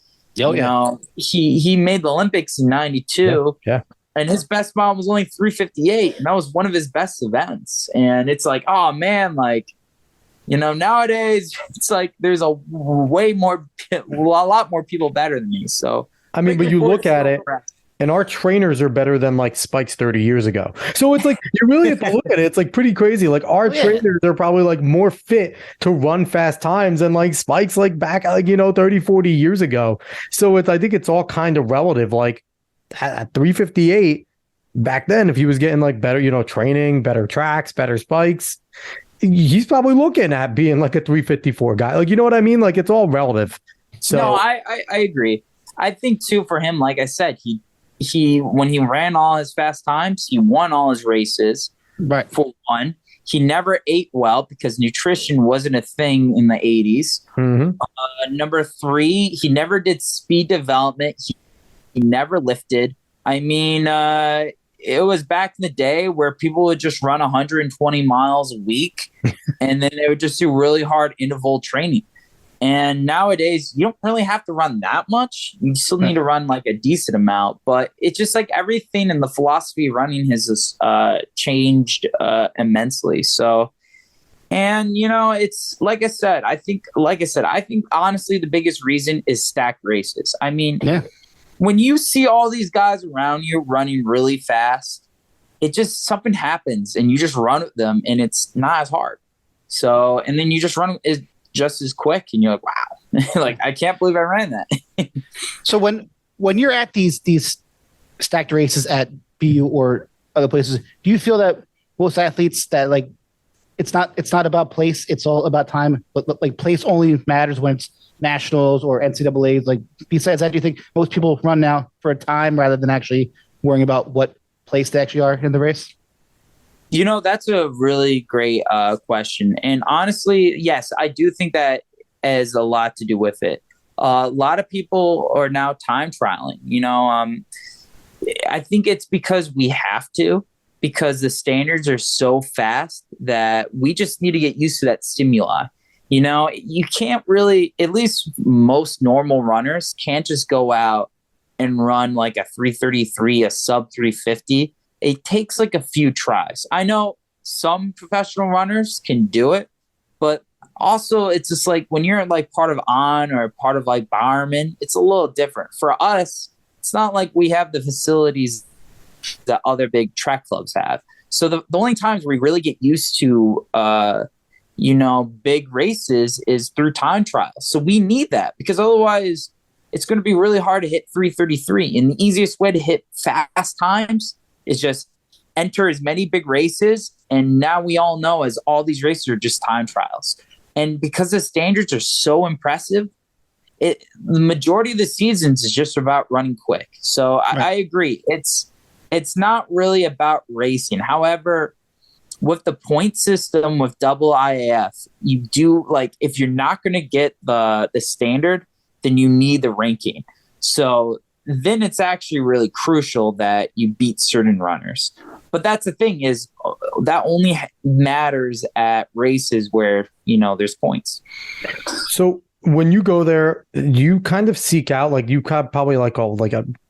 Oh, yeah. He made the Olympics in '92. Yeah. And his best mile was only 3:58, and that was one of his best events. And it's like, oh man, like, nowadays it's like there's a lot more people better than me. So I mean, but you look at it, and our trainers are better than like Spike's 30 years ago. So it's like, you really have to look at it. It's like pretty crazy. Like our trainers are probably like more fit to run fast times than like Spike's like back, like, 30, 40 years ago. So I think it's all kind of relative. Like at 3:58 back then, if he was getting like better, training, better tracks, better spikes, he's probably looking at being like a 3:54 guy. Like, you know what I mean? Like it's all relative. So no, I agree. I think too for him, like I said, he when he ran all his fast times, he won all his races. Right. For one, he never ate well because nutrition wasn't a thing in the 80s. Mm-hmm. Number 3, he never did speed development. He never lifted. I mean, it was back in the day where people would just run 120 miles a week and then they would just do really hard interval training. And nowadays, you don't really have to run that much. You still need to run like a decent amount, but it's just like everything in the philosophy of running has changed immensely. So, and it's like I said, I think honestly, the biggest reason is stacked races. I mean, when you see all these guys around you running really fast, it just something happens and you just run with them and it's not as hard. So, and then you just run just as quick and you're like, wow, like I can't believe I ran that. So when you're at these stacked races at BU or other places, do you feel that most athletes that like it's not about place, it's all about time, but like place only matters when it's nationals or NCAAs? Like besides that, do you think most people run now for a time rather than actually worrying about what place they actually are in the race? That's a really great question. And honestly, yes, I do think that has a lot to do with it. A lot of people are now time trialing. I think it's because we have to, because the standards are so fast that we just need to get used to that stimuli. You can't really, at least most normal runners can't just go out and run like a 3:33, a sub 3:50. It takes like a few tries. I know some professional runners can do it, but also it's just like when you're like part of On or part of like Bowerman, it's a little different. For us, it's not like we have the facilities that other big track clubs have. So the only times we really get used to, big races is through time trials. So we need that because otherwise it's going to be really hard to hit 3:33. And the easiest way to hit fast times is just enter as many big races. And now we all know as all these races are just time trials. And because the standards are so impressive, the majority of the seasons is just about running quick. So I agree. It's not really about racing. However, with the point system with double IAF, you do like if you're not going to get the standard, then you need the ranking. So then it's actually really crucial that you beat certain runners. But that's the thing is that only matters at races where, there's points. So when you go there, you kind of seek out, like you probably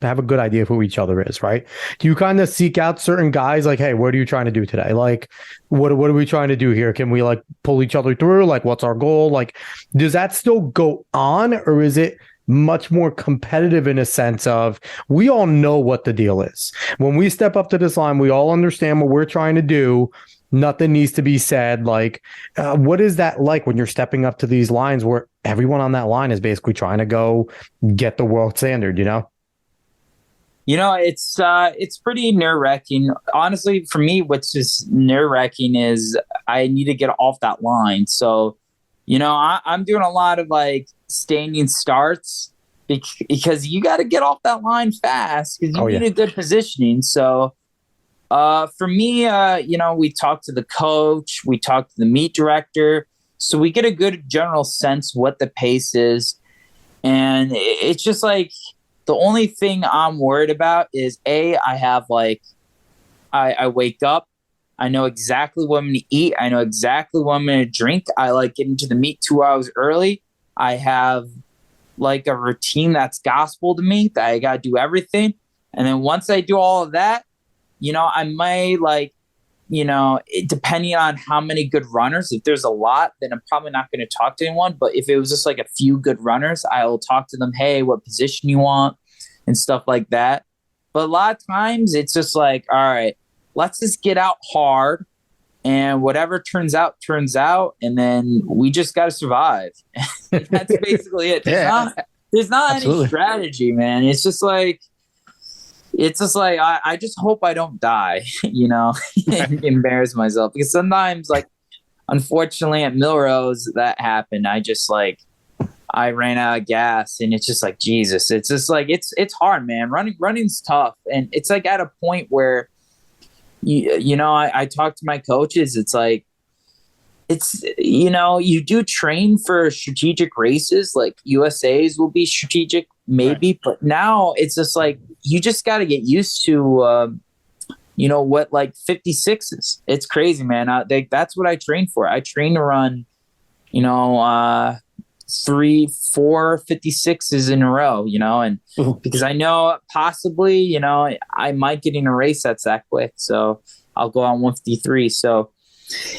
have a good idea of who each other is, right? Do you kind of seek out certain guys like, hey, what are you trying to do today? Like, what are we trying to do here? Can we like pull each other through? Like, what's our goal? Like, does that still go on or is it much more competitive in a sense of we all know what the deal is? When we step up to this line, we all understand what we're trying to do. Nothing needs to be said. Like, what is that like when you're stepping up to these lines where everyone on that line is basically trying to go get the world standard, It's pretty nerve-wracking. Honestly, for me, what's just nerve-wracking is I need to get off that line. So, I'm doing a lot of like standing starts because you got to get off that line fast because you need a good positioning. So for me, we talk to the coach, we talk to the meet director, so we get a good general sense what the pace is. And it's just like the only thing I'm worried about is I have like I wake up I know exactly what I'm going to eat. I know exactly what I'm going to drink. I like getting to the meet 2 hours early. I have like a routine that's gospel to me that I got to do everything. And then once I do all of that, I might like, depending on how many good runners, if there's a lot, then I'm probably not going to talk to anyone. But if it was just like a few good runners, I will talk to them. Hey, what position you want and stuff like that. But a lot of times it's just like, all right, let's just get out hard and whatever turns out, turns out. And then we just got to survive. That's basically it. There's not any strategy, man. It's just like, I just hope I don't die, and embarrass myself, because sometimes, like, unfortunately at Milrose that happened. I ran out of gas, and it's just like, Jesus, it's just like, it's hard, man. Running's tough. And it's like at a point where, I talk to my coaches. It's like, you do train for strategic races, like USA's will be strategic maybe, right. But now it's just like, you just got to get used to, what like 56s. It's crazy, man. That's what I train for. I train to run, 3, 4 56s in a row, and because I know possibly, I might get in a race that's that quick. So I'll go on 153. So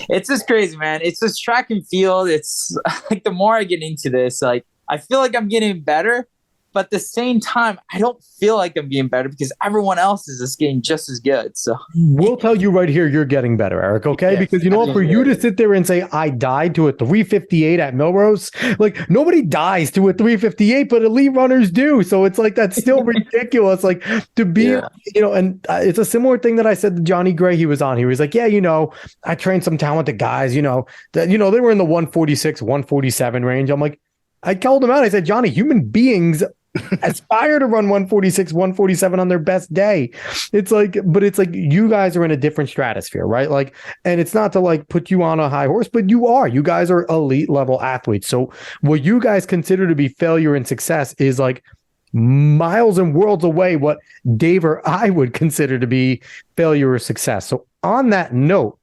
it's just crazy, man. It's just track and field. It's like, the more I get into this, like, I feel like I'm getting better, but at the same time, I don't feel like I'm getting better because everyone else is just getting just as good. So we'll tell you right here, you're getting better, Eric. Okay. Yes, because for you to sit there and say, I died to a 358 at Milrose, like, nobody dies to a 358, but elite runners do. So it's like, that's still ridiculous. Like, to be, and it's a similar thing that I said to Johnny Gray. He was on, he was like, yeah, I trained some talented guys, that, they were in the 146, 147 range. I'm like, I called him out. I said, Johnny, human beings aspire to run 146, 147 on their best day. It's like, but it's like, you guys are in a different stratosphere, right? Like, and it's not to like put you on a high horse, but you guys are elite level athletes. So what you guys consider to be failure and success is like miles and worlds away what Dave or I would consider to be failure or success. So on that note,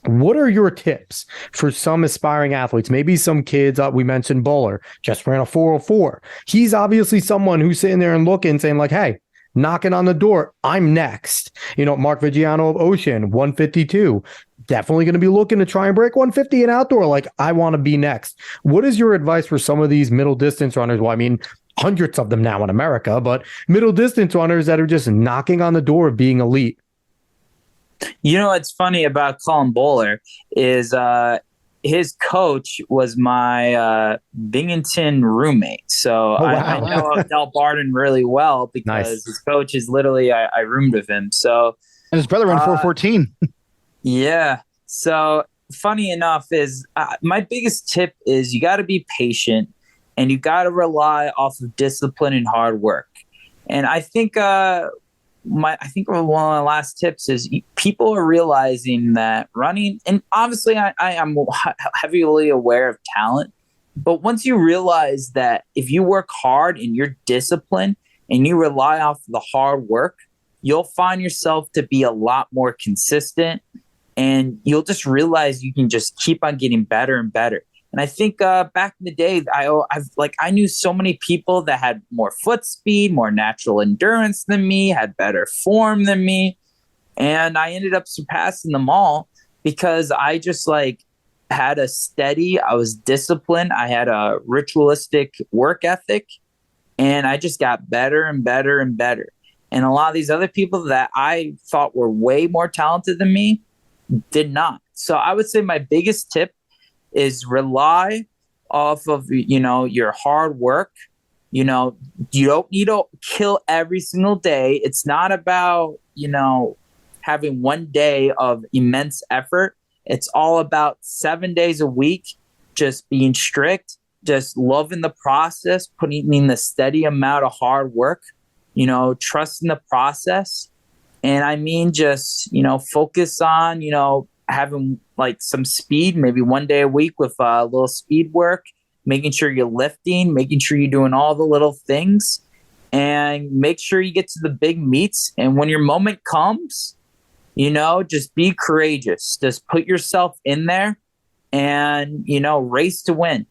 what are your tips for some aspiring athletes? Maybe some kids, we mentioned Bowler, just ran a 404. He's obviously someone who's sitting there and looking, saying like, hey, knocking on the door, I'm next. Mark Viggiano of Ocean, 152. Definitely going to be looking to try and break 150 in outdoor. Like, I want to be next. What is your advice for some of these middle distance runners? Well, I mean, hundreds of them now in America, but middle distance runners that are just knocking on the door of being elite. What's funny about Colin Bowler is his coach was my Binghamton roommate. So I know Del Barden really well because his coach is literally, I roomed with him. So, and his brother ran 414. Yeah. So funny enough is my biggest tip is you got to be patient and you got to rely off of discipline and hard work. And I think one of the last tips is people are realizing that running, and obviously I am heavily aware of talent, but once you realize that if you work hard and you're disciplined and you rely off the hard work, you'll find yourself to be a lot more consistent, and you'll just realize you can just keep on getting better and better. And I think back in the day, I knew so many people that had more foot speed, more natural endurance than me, had better form than me. And I ended up surpassing them all because I just had I was disciplined. I had a ritualistic work ethic, and I just got better and better and better. And a lot of these other people that I thought were way more talented than me did not. So I would say my biggest tip is rely off of, your hard work. You don't need to kill every single day. It's not about, having one day of immense effort. It's all about 7 days a week, just being strict, just loving the process, putting in the steady amount of hard work, trusting the process. And I mean, just, focus on, having some speed, maybe one day a week with a little speed work, making sure you're lifting, making sure you're doing all the little things, and make sure you get to the big meets. And when your moment comes, Just be courageous. Just put yourself in there and, race to win.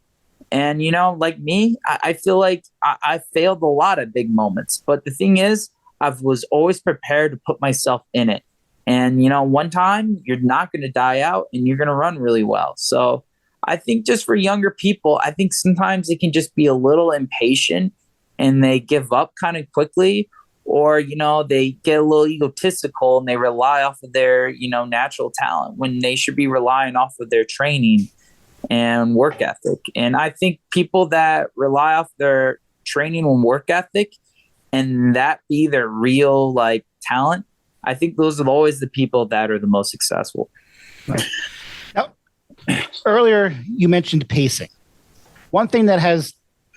And, like me, I feel like I failed a lot at big moments. But the thing is, I was always prepared to put myself in it. And, one time you're not going to die out and you're going to run really well. So I think just for younger people, I think sometimes they can just be a little impatient and they give up kind of quickly. Or, they get a little egotistical and they rely off of their, natural talent when they should be relying off of their training and work ethic. And I think people that rely off their training and work ethic and that be their real like talent, I think those are always the people that are the most successful. Now, earlier you mentioned pacing. One thing that has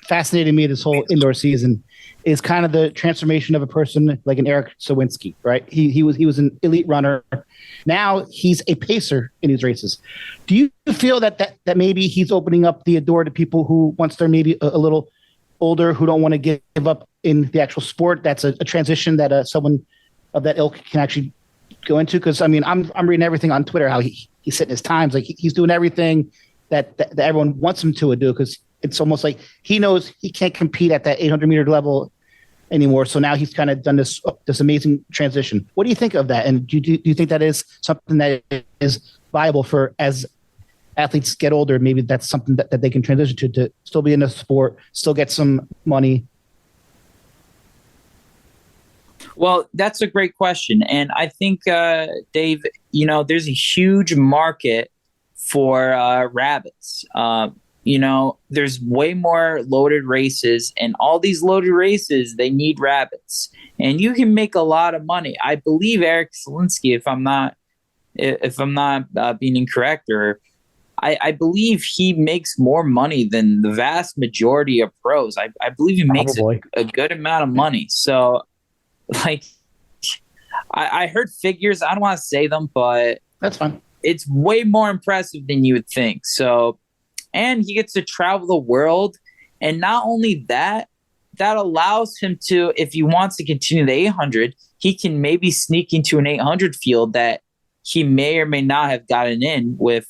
fascinated me this whole indoor season is kind of the transformation of a person like an Eric Sawinski, right? He was an elite runner. Now he's a pacer in these races. Do you feel that maybe he's opening up the door to people who, once they're maybe a little older, who don't want to give up in the actual sport? That's a transition that someone of that ilk can actually go into? Because I mean, I'm reading everything on Twitter how he's setting his times, like he's doing everything that everyone wants him to do, because it's almost like he knows he can't compete at that 800-meter level anymore. So now he's kind of done this amazing transition. What do you think of that? And do you think that is something that is viable for as athletes get older? Maybe that's something that they can transition to still be in the sport, still get some money. Well, that's a great question. And I think, Dave, there's a huge market for rabbits. There's way more loaded races, and all these loaded races, they need rabbits, and you can make a lot of money. I believe Eric Selinsky, if I'm not being incorrect, or I believe he makes more money than the vast majority of pros. I believe he makes a good amount of money. So, like, I heard figures. I don't want to say them, but that's fine. It's way more impressive than you would think. So. And he gets to travel the world. And not only that, that allows him to, if he wants to continue the 800, he can maybe sneak into an 800 field that he may or may not have gotten in with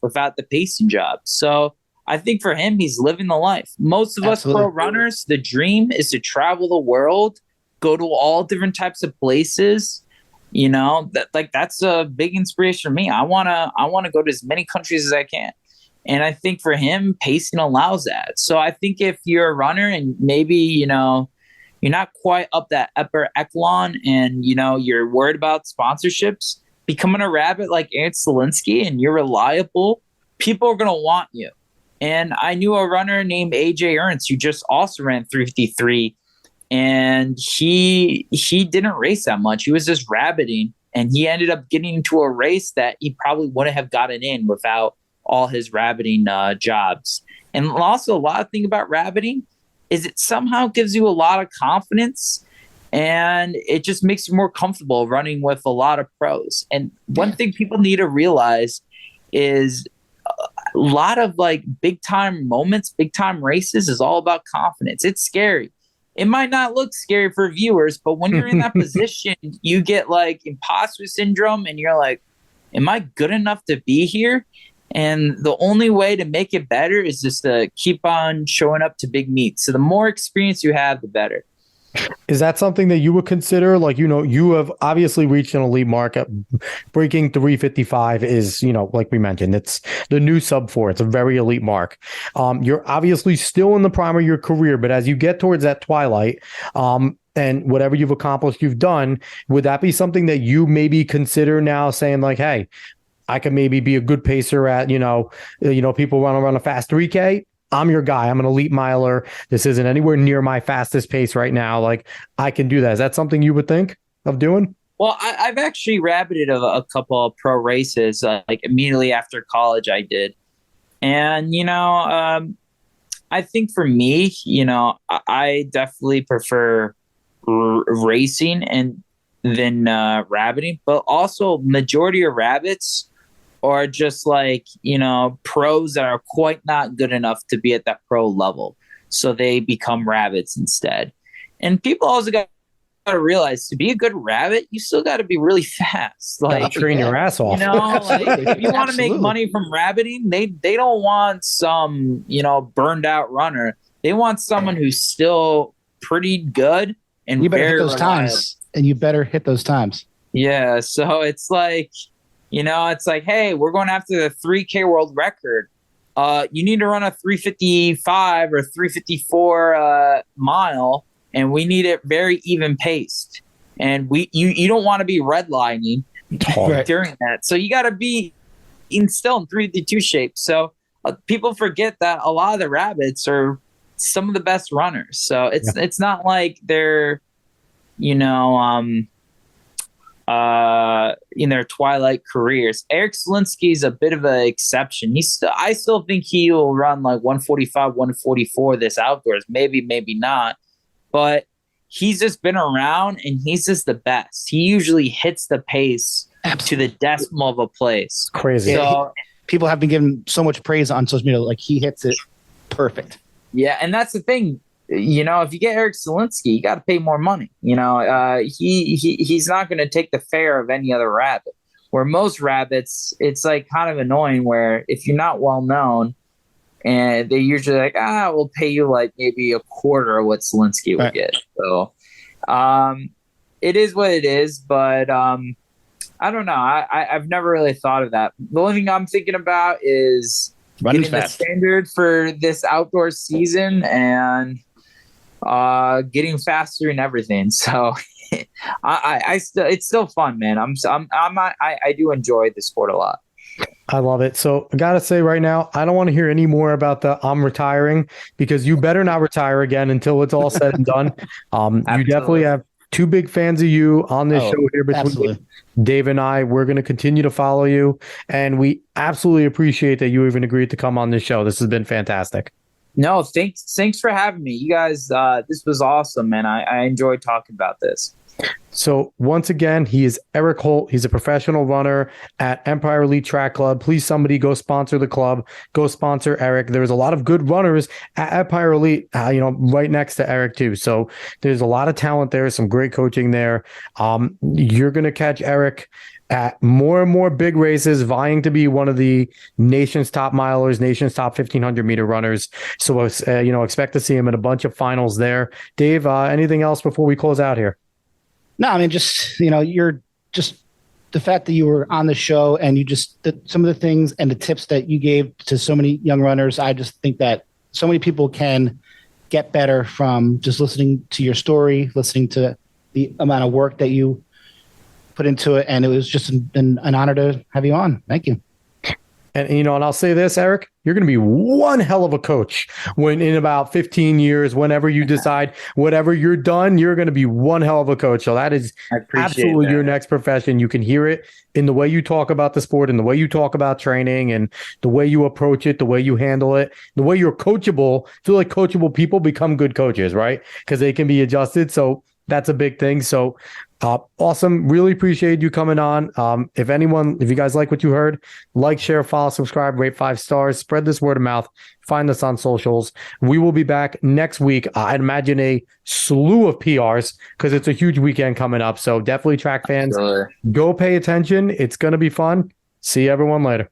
without the pacing job. So I think for him, he's living the life. Most of Absolutely. Us pro runners, the dream is to travel the world, go to all different types of places. That's a big inspiration for me. I wanna go to as many countries as I can. And I think for him, pacing allows that. So I think if you're a runner and maybe, you're not quite up that upper echelon and, you're worried about sponsorships, becoming a rabbit like Aaron Selinsky and you're reliable, people are going to want you. And I knew a runner named AJ Ernst who just also ran 353, and he didn't race that much. He was just rabbiting, and he ended up getting into a race that he probably wouldn't have gotten in without all his rabbiting jobs. And also a lot of thing about rabbiting is it somehow gives you a lot of confidence, and it just makes you more comfortable running with a lot of pros. And one thing people need to realize is a lot of like big time moments, big time races is all about confidence. It's scary. It might not look scary for viewers, but when you're in that position, you get like imposter syndrome and you're like, am I good enough to be here? And the only way to make it better is just to keep on showing up to big meets. So the more experience you have, the better. Is that something that you would consider? Like, you have obviously reached an elite mark. Breaking 355 is, like we mentioned, it's the new sub 4. It's a very elite mark. You're obviously still in the prime of your career, but as you get towards that twilight, and whatever you've accomplished, you've done, would that be something that you maybe consider now saying like, hey, I could maybe be a good pacer at, people want to run a fast 3K. I'm your guy. I'm an elite miler. This isn't anywhere near my fastest pace right now. Like, I can do that. Is that something you would think of doing? Well, I've actually rabbited a couple of pro races, like immediately after college I did. And, I think for me, I definitely prefer racing than rabbiting, but also majority of rabbits are just like, pros that are quite not good enough to be at that pro level. So they become rabbits instead. And people also got to realize to be a good rabbit, you still got to be really fast. Like, train your ass off. Like, if you want to make money from rabbiting, they don't want some, burned out runner. They want someone who's still pretty good and you better hit those reliable. times, and you better hit those times. Yeah, so it's like, hey, we're going after the 3K world record. You need to run a 355 or 354 mile, and we need it very even paced. And you don't want to be redlining during that. So you got to be still in 352 shape. So people forget that a lot of the rabbits are some of the best runners. So it's not like they're, in their twilight careers. Eric Selinsky's a bit of an exception. I still think he will run like 145, 144 this outdoors. Maybe not. But he's just been around and he's just the best. He usually hits the pace to the decimal of a place. Crazy. So, people have been giving so much praise on social media. Like, he hits it perfect. Yeah, and that's the thing. If you get Eric Selinsky, you got to pay more money. He's not going to take the fare of any other rabbit. Where most rabbits, it's like kind of annoying. Where if you're not well known, and they usually like, we'll pay you like maybe a quarter of what Selinsky would get. So, it is what it is. But I don't know. I've never really thought of that. The only thing I'm thinking about is Running getting fast. the standard for this outdoor season and getting faster and everything. So it's still fun, man. I do enjoy the sport a lot. I love it. So I got to say right now, I don't want to hear any more about the I'm retiring, because you better not retire again until it's all said and done. You definitely have two big fans of you on this show here between Dave and I. We're going to continue to follow you, and we absolutely appreciate that you even agreed to come on this show. This has been fantastic. No, thanks for having me. You guys, this was awesome, man. I enjoyed talking about this. So once again, he is Eric Holt. He's a professional runner at Empire Elite Track Club. Please, somebody go sponsor the club. Go sponsor Eric. There's a lot of good runners at Empire Elite, right next to Eric too. So there's a lot of talent there, some great coaching there. You're going to catch Eric at more and more big races, vying to be one of the nation's top milers, nation's top 1,500 meter runners. So, expect to see him in a bunch of finals there. Dave, anything else before we close out here? No, I mean, you're just the fact that you were on the show and some of the things and the tips that you gave to so many young runners. I just think that so many people can get better from just listening to your story, listening to the amount of work that you put into it. And it was just an honor to have you on. Thank you. And, and I'll say this, Eric, you're going to be one hell of a coach when in about 15 years, whenever you decide, whatever you're done, you're going to be one hell of a coach. So that is absolutely your next profession. You can hear it in the way you talk about the sport and the way you talk about training and the way you approach it, the way you handle it, the way you're coachable. I feel like coachable people become good coaches, right? Because they can be adjusted. So that's a big thing. So awesome. Really appreciate you coming on. If you guys like what you heard, like, share, follow, subscribe, rate 5 stars, spread this word of mouth, find us on socials. We will be back next week. I'd imagine a slew of PRs because it's a huge weekend coming up. So definitely, track fans, go pay attention. It's going to be fun. See everyone later.